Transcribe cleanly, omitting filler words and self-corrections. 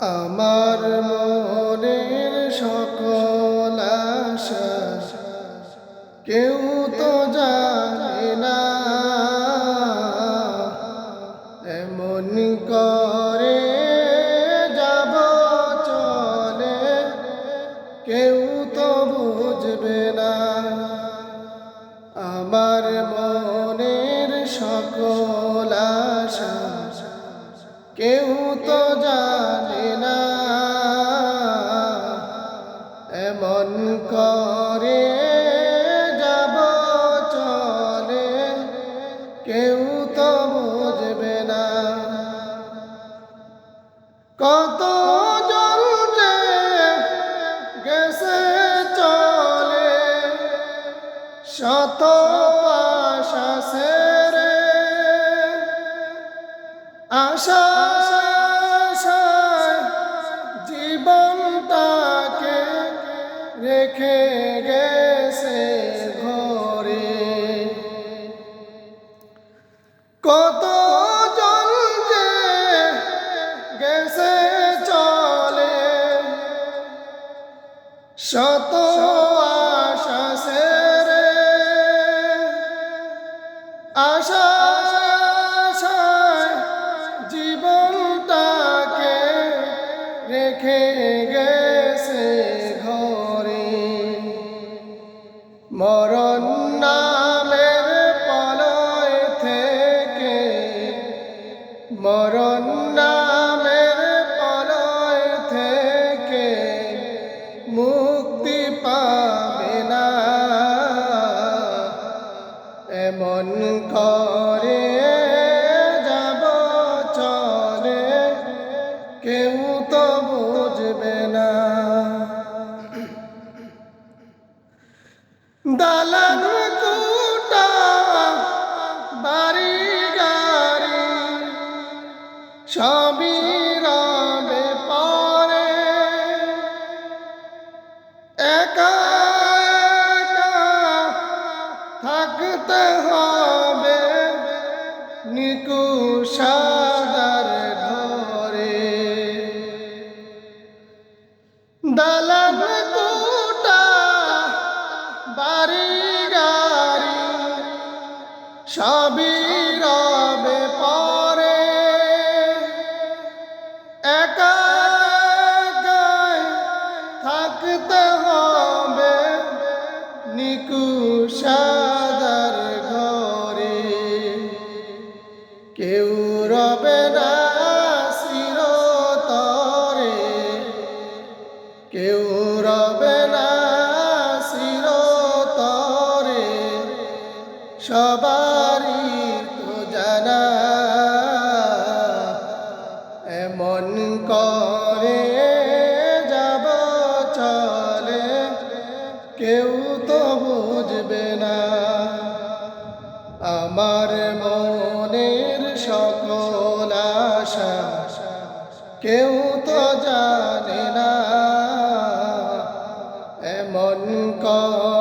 আমার মনের সকল আশা কেউ তো জানে না, এমন করে যাব চলে কেউ তো বুঝবে না। আমার মনের সকল আশা কেউ তো জানে না, এমন করে যাব চলে কেউ তো বুঝবে না। কত জন যে গেছে চলে শত আশা ছেড়ে, আশা জীবনটাকে রেখে গেছে ঘরে। কত জন যে গেছে চলে শত আশা ছেড়ে, আশা জীবনটাকে রেখে গেছে ঘরে। মরণ নামের পলয় থেকে, মরণ নামের পলয় থেকে মুক্তি পাবে না, এমন করে যাব চলে কেউ তো বুঝবে না। দালান কোঠা বাড়ি গাড়ি সবই রবে পরে, একা একা থাকতে হবে নিকুশাদার ঘরে। দালান কোঠা বাড়ি গাড়ি সবই রবে পরে, একা একাই থাকতে হবে নিকুশাদার ঘরে। কেউ রবে না চিরতরে, কেউ রবে না চিরতরে, সবারই তো জানা, এমন করে যাব চলে কেউ তো বুঝবে না। আমার মনের সকল আশা কেউ তো জানে না, এমন করে